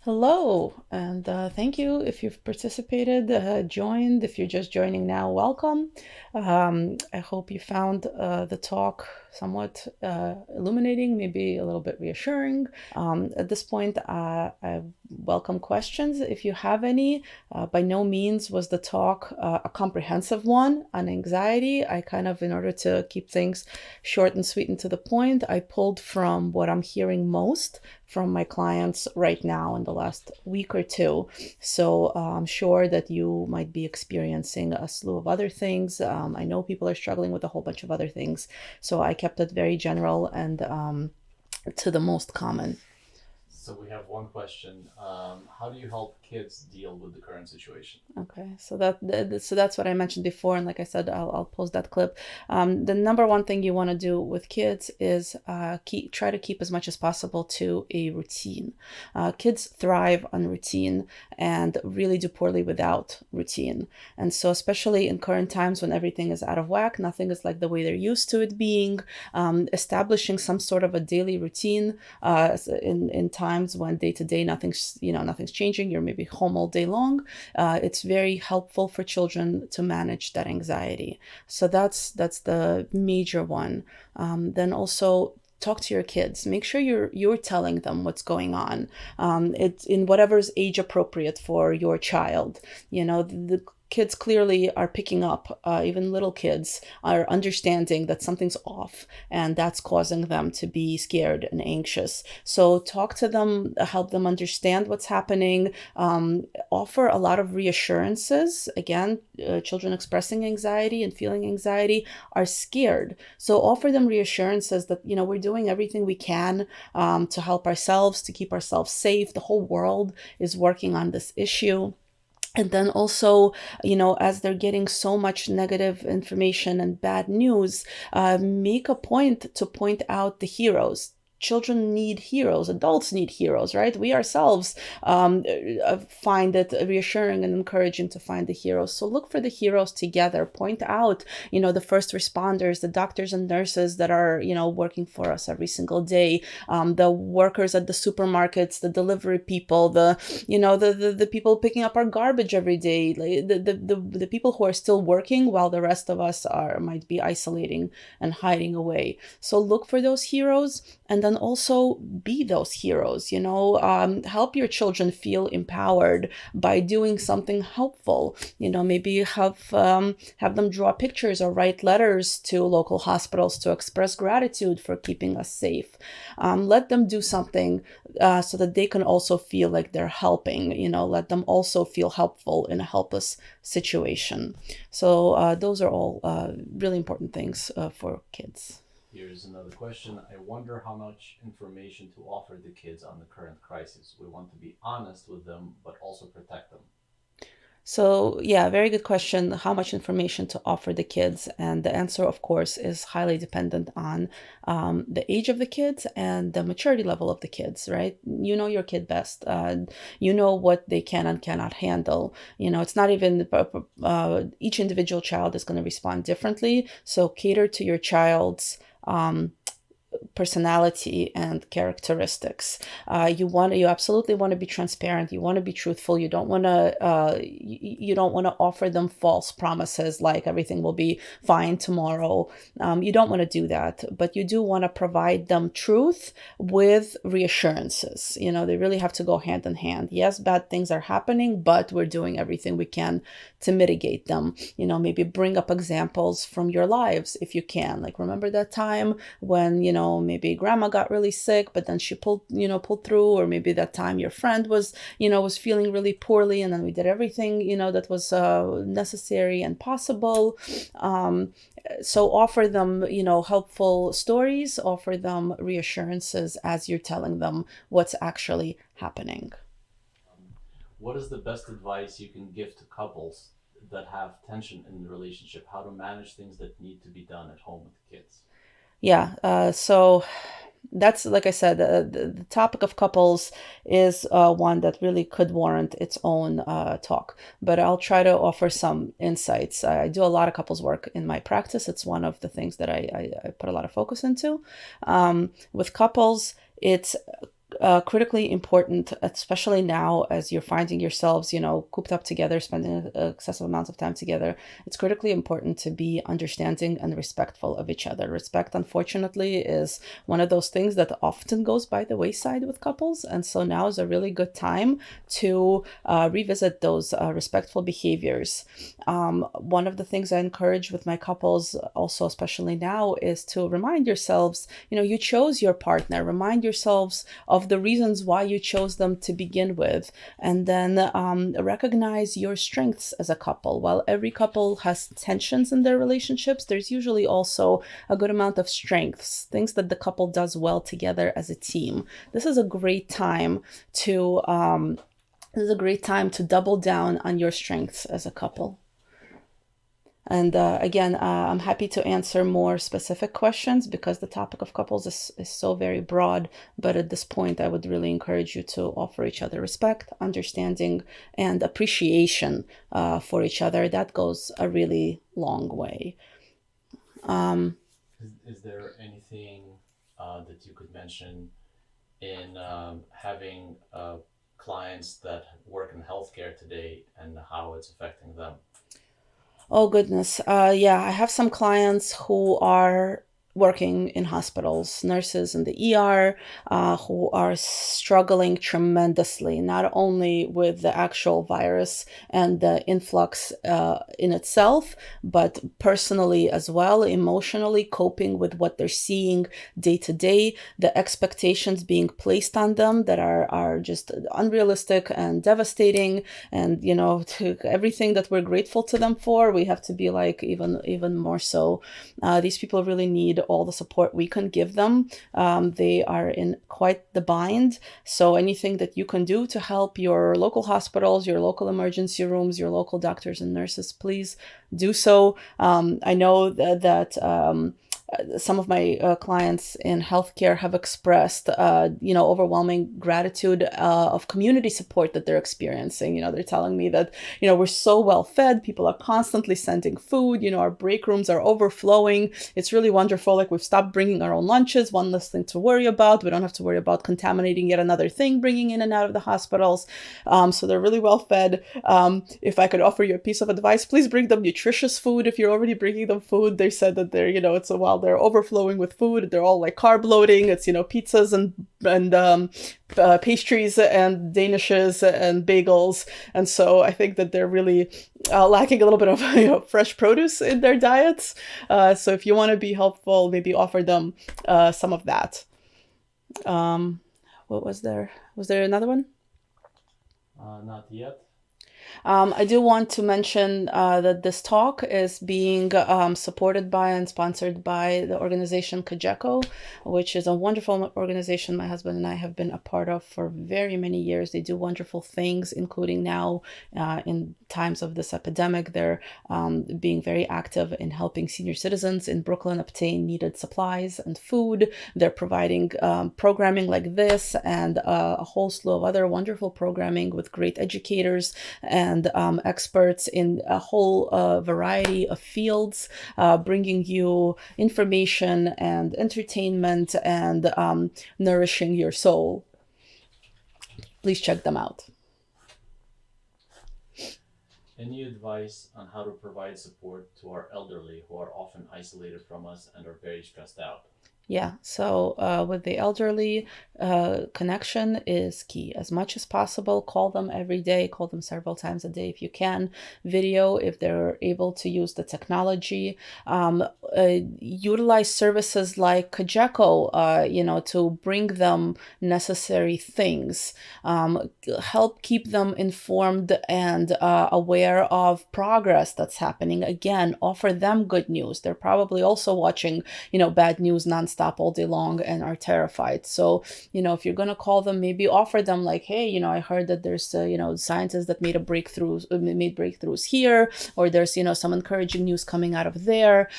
Hello, and thank you if you've participated, joined. If you're just joining now, welcome. I hope you found the talk somewhat illuminating, maybe a little bit reassuring. At this point, I welcome questions if you have any. By no means was the talk a comprehensive one on anxiety. I kind of, in order to keep things short and sweet and to the point, I pulled from what I'm hearing most from my clients right now in the last week or two. So I'm sure that you might be experiencing a slew of other things. I know people are struggling with a whole bunch of other things. So I kept it very general and to the most common. So we have one question. How do you help kids deal with the current situation? Okay, so that's what I mentioned before, and like I said, I'll post that clip. The number one thing you want to do with kids is try to keep as much as possible to a routine. Kids thrive on routine and really do poorly without routine. And so, especially in current times when everything is out of whack, nothing is like the way they're used to it being. Establishing some sort of a daily routine in times when day to day nothing's changing. You're maybe home all day long. It's very helpful for children to manage that anxiety. So that's the major one. Then also talk to your kids. Make sure you're telling them what's going on. It's in whatever's age appropriate for your child. The kids clearly are picking up, even little kids are understanding that something's off, and that's causing them to be scared and anxious. So talk to them, help them understand what's happening, offer a lot of reassurances. Again, children expressing anxiety and feeling anxiety are scared. So offer them reassurances that, we're doing everything we can to help ourselves, to keep ourselves safe. The whole world is working on this issue. And then also, as they're getting so much negative information and bad news, make a point to point out the heroes. Children need heroes, adults need heroes, right? We ourselves find it reassuring and encouraging to find the heroes. So look for the heroes together. Point out, the first responders, the doctors and nurses that are, working for us every single day, the workers at the supermarkets, the delivery people, the people picking up our garbage every day, like the people who are still working while the rest of us might be isolating and hiding away. So look for those heroes, and then also be those heroes. Help your children feel empowered by doing something helpful. Maybe have them draw pictures or write letters to local hospitals to express gratitude for keeping us safe. Let them do something so that they can also feel like they're helping. Let them also feel helpful in a helpless situation. So those are all really important things for kids. Here's another question. I wonder how much information to offer the kids on the current crisis. We want to be honest with them, but also protect them. So, yeah, very good question. How much information to offer the kids? And the answer, of course, is highly dependent on the age of the kids and the maturity level of the kids, right? You know your kid best. You know what they can and cannot handle. It's not even each individual child is going to respond differently. So, cater to your child's personality and characteristics. You absolutely want to be transparent. You want to be truthful. You don't want to offer them false promises like everything will be fine tomorrow. You don't want to do that, but you do want to provide them truth with reassurances. They really have to go hand in hand. Yes, bad things are happening, but we're doing everything we can to mitigate them. Maybe bring up examples from your lives if you can. Like, remember that time when, maybe grandma got really sick, but then she pulled through, or maybe that time your friend was feeling really poorly, and then we did everything, that was necessary and possible. So offer them, helpful stories, offer them reassurances as you're telling them what's actually happening. What is the best advice you can give to couples that have tension in the relationship? How to manage things that need to be done at home with the kids? Yeah. So that's, like I said, the topic of couples is one that really could warrant its own talk. But I'll try to offer some insights. I do a lot of couples work in my practice. It's one of the things that I put a lot of focus into. With couples, it's critically important, especially now as you're finding yourselves, cooped up together, spending excessive amounts of time together. It's critically important to be understanding and respectful of each other. Respect, unfortunately, is one of those things that often goes by the wayside with couples. And so now is a really good time to revisit those respectful behaviors. One of the things I encourage with my couples also, especially now, is to remind yourselves, you chose your partner. Remind yourselves of the reasons why you chose them to begin with, and then recognize your strengths as a couple. While every couple has tensions in their relationships, there's usually also a good amount of strengths, things that the couple does well together as a team. This is a great time to double down on your strengths as a couple. And again, I'm happy to answer more specific questions because the topic of couples is so very broad. But at this point, I would really encourage you to offer each other respect, understanding, and appreciation for each other. That goes a really long way. Is there anything that you could mention in having clients that work in healthcare today and how it's affecting them? Oh, goodness. Yeah, I have some clients who are working in hospitals, nurses in the ER, who are struggling tremendously, not only with the actual virus and the influx in itself, but personally as well, emotionally coping with what they're seeing day to day, the expectations being placed on them that are just unrealistic and devastating. And, to everything that we're grateful to them for, we have to be like even more so. These people really need all the support we can give them. They are in quite the bind. So anything that you can do to help your local hospitals, your local emergency rooms, your local doctors and nurses, please do so. I know that some of my clients in healthcare have expressed, overwhelming gratitude of community support that they're experiencing. They're telling me that, we're so well fed. People are constantly sending food. Our break rooms are overflowing. It's really wonderful. Like, we've stopped bringing our own lunches, one less thing to worry about. We don't have to worry about contaminating yet another thing bringing in and out of the hospitals. So they're really well fed. If I could offer you a piece of advice, please bring them nutritious food. If you're already bringing them food, they said that they're, it's a while they're overflowing with food. They're all like carb loading. It's, pizzas and pastries and danishes and bagels. And so I think that they're really lacking a little bit of fresh produce in their diets. So if you want to be helpful, maybe offer them some of that. What was there? Was there another one? Not yet. I do want to mention that this talk is being supported by and sponsored by the organization Cogeco, which is a wonderful organization my husband and I have been a part of for very many years. They do wonderful things, including now in times of this epidemic. They're being very active in helping senior citizens in Brooklyn obtain needed supplies and food. They're providing programming like this and a whole slew of other wonderful programming with great educators and experts in a whole variety of fields, bringing you information and entertainment and nourishing your soul. Please check them out. Any advice on how to provide support to our elderly who are often isolated from us and are very stressed out? Yeah, so with the elderly, connection is key. As much as possible, call them every day, call them several times a day if you can. Video, if they're able to use the technology. Utilize services like Cogeco, to bring them necessary things. Help keep them informed and aware of progress that's happening. Again, offer them good news. They're probably also watching, bad news nonstop all day long and are terrified. So, if you're going to call them, maybe offer them like, hey, I heard that there's, scientists that made breakthroughs here, or there's, some encouraging news coming out of there.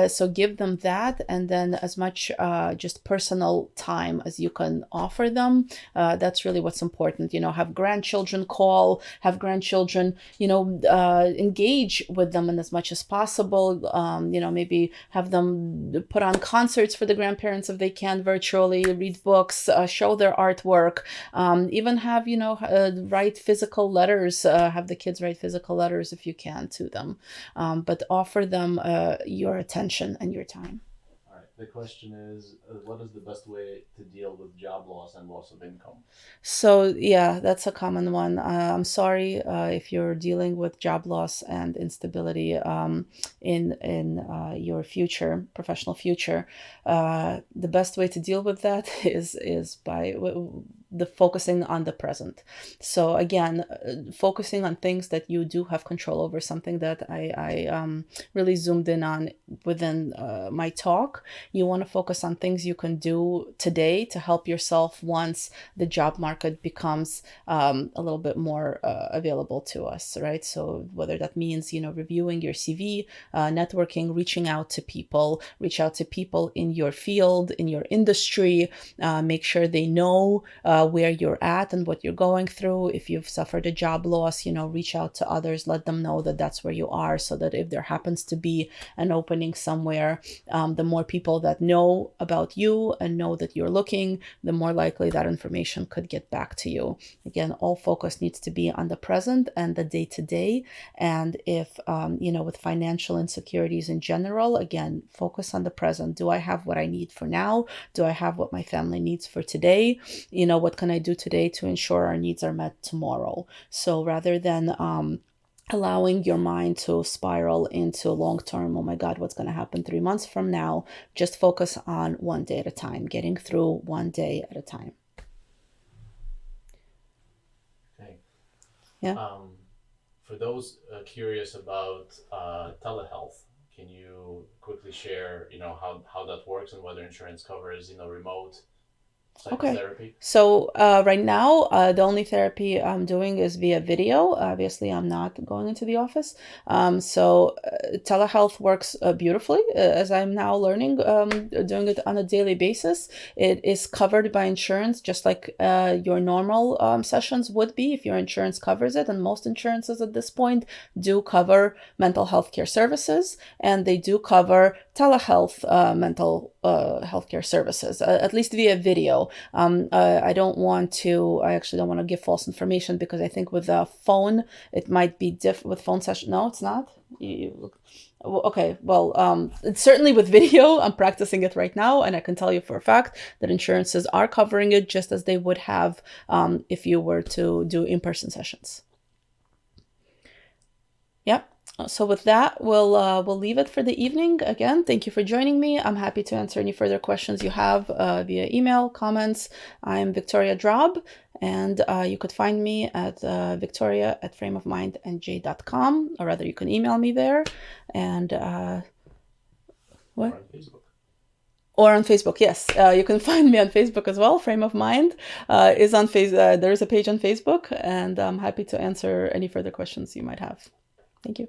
So give them that. And then as much just personal time as you can offer them. That's really what's important. Have grandchildren call, have grandchildren, engage with them in as much as possible. Maybe have them put on concerts for the grandchildren grandparents if they can virtually, read books, show their artwork, even have, write physical letters, have the kids write physical letters if you can to them, but offer them your attention and your time. All right. The question is, what is the best way to deal with job loss and loss of income? So yeah, that's a common one. I'm sorry if you're dealing with job loss and instability in your future, professional future. The best way to deal with that is by the focusing on the present. So again, focusing on things that you do have control over, something that I really zoomed in on within my talk. You want to focus on things you can do today to help yourself once the job market becomes a little bit more available to us, right? So whether that means, reviewing your CV, networking, reach out to people in your field, in your industry, make sure they know where you're at and what you're going through. If you've suffered a job loss, reach out to others, let them know that that's where you are, so that if there happens to be an opening somewhere, the more people that know about you and know that you're looking, the more likely that information could get back to you. Again, all focus needs to be on the present and the day to day. And if, with financial insecurities in general, again, focus on the present. Do I have what I need for now? Do I have what my family needs for today? What can I do today to ensure our needs are met tomorrow? So rather than allowing your mind to spiral into long-term, oh my God, what's going to happen 3 months from now? Just focus on one day at a time, getting through one day at a time. Okay. Yeah. For those curious about telehealth, can you quickly share, how that works and whether insurance covers, remote psychotherapy? Okay. So right now, the only therapy I'm doing is via video. Obviously, I'm not going into the office. So telehealth works beautifully, as I'm now learning, doing it on a daily basis. It is covered by insurance, just like your normal sessions would be if your insurance covers it. And most insurances at this point do cover mental health care services, and they do cover telehealth mental health care services, at least via video. I actually don't want to give false information, because I think with a phone, it might be with phone session. No, it's not. Okay, well, it's certainly with video. I'm practicing it right now, and I can tell you for a fact that insurances are covering it just as they would have if you were to do in-person sessions. Yep. So with that, we'll leave it for the evening. Again, thank you for joining me. I'm happy to answer any further questions you have via email, comments. I'm Victoria Drob, and you could find me at victoria@frameofmindnj.com, or rather, you can email me there. And what? Or on Facebook. Or on Facebook, yes. You can find me on Facebook as well. Frame of Mind is on Facebook. There is a page on Facebook, and I'm happy to answer any further questions you might have. Thank you.